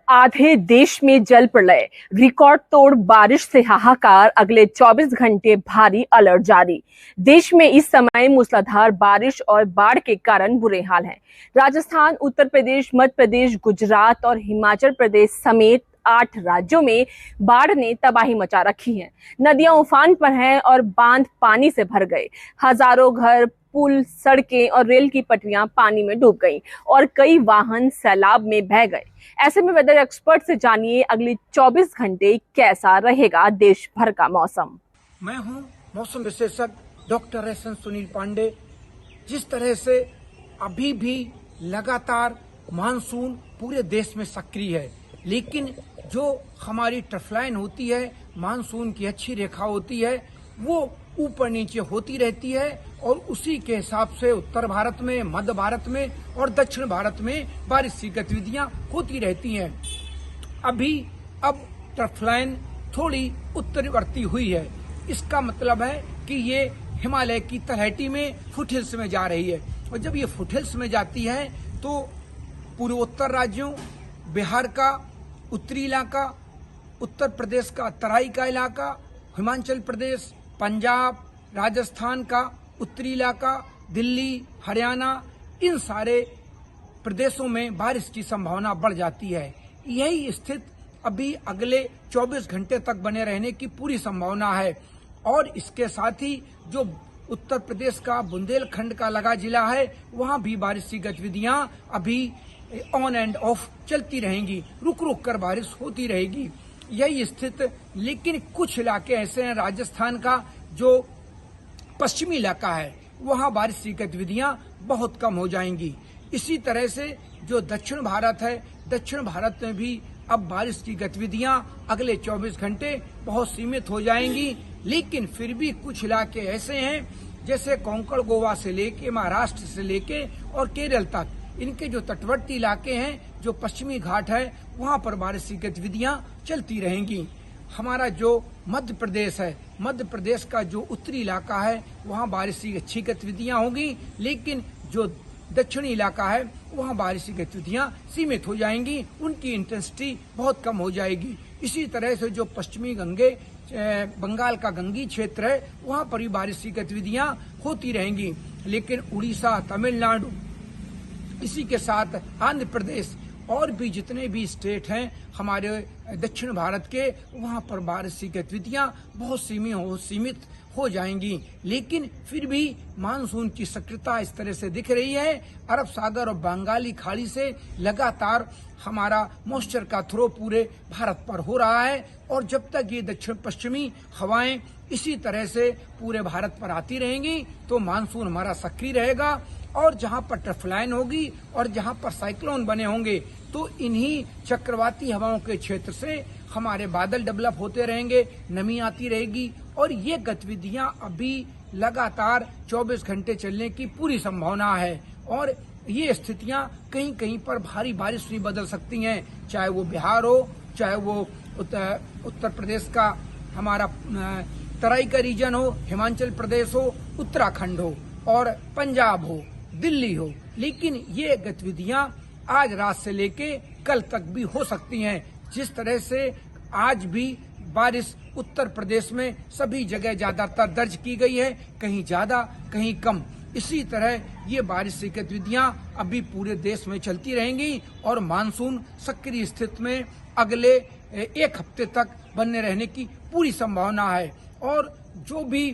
आधे देश में जल प्रलय, रिकॉर्ड तोड़ बारिश से हाहाकार, अगले 24 घंटे भारी अलर्ट जारी। देश में इस समय मूसलाधार बारिश और बाढ़ के कारण बुरे हाल हैं। राजस्थान, उत्तर प्रदेश, मध्य प्रदेश, गुजरात और हिमाचल प्रदेश समेत 8 राज्यों में बाढ़ ने तबाही मचा रखी है। नदियां उफान पर हैं और बांध पानी से भर गए। हजारों घर, पुल, सड़कें और रेल की पटरियां पानी में डूब गईं और कई वाहन सैलाब में बह गए। ऐसे में वेदर एक्सपर्ट से जानिए अगले 24 घंटे कैसा रहेगा देश भर का मौसम। मैं हूं मौसम विशेषज्ञ doctor S N Sunil Pandey. जिस तरह से अभी भी लगातार मानसून पूरे देश में सक्रिय है, लेकिन जो हमारी ट्रफलाइन होती है, मानसून की अच्छी रेखा होती है, वो ऊपर नीचे होती रहती है और उसी के हिसाब से उत्तर भारत में, मध्य भारत में और दक्षिण भारत में बारिश की गतिविधियां होती रहती हैं। अब ट्रफलाइन थोड़ी उत्तरवर्ती हुई है। इसका मतलब है कि ये हिमालय की तलहटी में फुटहिल्स में जा रही है और जब ये फुटहिल्स में जाती है तो पूर्वोत्तर राज्यों, बिहार का उत्तरी इलाका, उत्तर प्रदेश का तराई का इलाका, हिमाचल प्रदेश, पंजाब, राजस्थान का उत्तरी इलाका, दिल्ली, हरियाणा, इन सारे प्रदेशों में बारिश की संभावना बढ़ जाती है। यही स्थिति अभी अगले 24 घंटे तक बने रहने की पूरी संभावना है और इसके साथ ही जो उत्तर प्रदेश का बुंदेलखंड का लगा जिला है, वहां भी बारिश की गतिविधियां अभी ऑन एंड ऑफ चलती रहेंगी, रुक रुक कर बारिश होती रहेगी। यही स्थिति, लेकिन कुछ इलाके ऐसे हैं, राजस्थान का जो पश्चिमी इलाका है, वहां बारिश की गतिविधियां बहुत कम हो जाएंगी। इसी तरह से जो दक्षिण भारत है, दक्षिण भारत में भी अब बारिश की गतिविधियां अगले 24 घंटे बहुत सीमित हो जाएंगी, लेकिन फिर भी कुछ इलाके ऐसे हैं जैसे कोंकण, गोवा से लेके महाराष्ट्र से लेके और केरल तक, इनके जो तटवर्ती इलाके हैं, जो पश्चिमी घाट है, वहां पर बारिश की गतिविधियां चलती रहेंगी। हमारा जो मध्य प्रदेश है, मध्य प्रदेश का जो उत्तरी इलाका है, वहां बारिश की अच्छी गतिविधियां होंगी, लेकिन जो दक्षिणी इलाका है, वहां बारिश की गतिविधियां सीमित हो जाएंगी, उनकी इंटेंसिटी बहुत कम हो जाएगी। इसी तरह से जो पश्चिमी बंगाल का गंगी क्षेत्र है, वहां पर भी बारिश की गतिविधियां होती रहेंगी, लेकिन उड़ीसा, तमिलनाडु, इसी के साथ आंध्र प्रदेश और भी जितने भी स्टेट हैं हमारे दक्षिण भारत के, वहां पर बारिश की गतिविधियां बहुत सीमित हो जाएंगी। लेकिन फिर भी मानसून की सक्रियता इस तरह से दिख रही है, अरब सागर और बंगाली खाड़ी से लगातार हमारा मॉइस्चर का थ्रो पूरे भारत पर हो रहा है और जब तक ये दक्षिण पश्चिमी हवाएं इसी तरह से पूरे भारत पर आती रहेंगी तो मानसून हमारा सक्रिय रहेगा और जहां पर ट्रफलाइन होगी और जहां पर साइक्लोन बने होंगे तो इन्हीं चक्रवाती हवाओं के क्षेत्र से हमारे बादल डेवलप होते रहेंगे, नमी आती रहेगी और ये गतिविधियां अभी लगातार 24 घंटे चलने की पूरी संभावना है और ये स्थितियां कहीं कहीं पर भारी बारिश भी बदल सकती हैं, चाहे वो बिहार हो, चाहे वो उत्तर प्रदेश का हमारा तराई का रीजन हो, हिमाचल प्रदेश हो, उत्तराखंड हो और पंजाब हो, दिल्ली हो। लेकिन ये गतिविधियां आज रात से लेके कल तक भी हो सकती हैं। जिस तरह से आज भी बारिश उत्तर प्रदेश में सभी जगह ज्यादातर दर्ज की गई है, कहीं ज्यादा कहीं कम। इसी तरह ये बारिश की गतिविधियां अभी पूरे देश में चलती रहेंगी और मानसून सक्रिय स्थिति में अगले 1 हफ्ते तक बने रहने की पूरी संभावना है और जो भी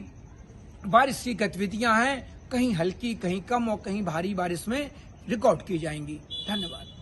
बारिश की गतिविधियां हैं, कहीं हल्की, कहीं कम और कहीं भारी बारिश में रिकॉर्ड की जाएंगी। धन्यवाद।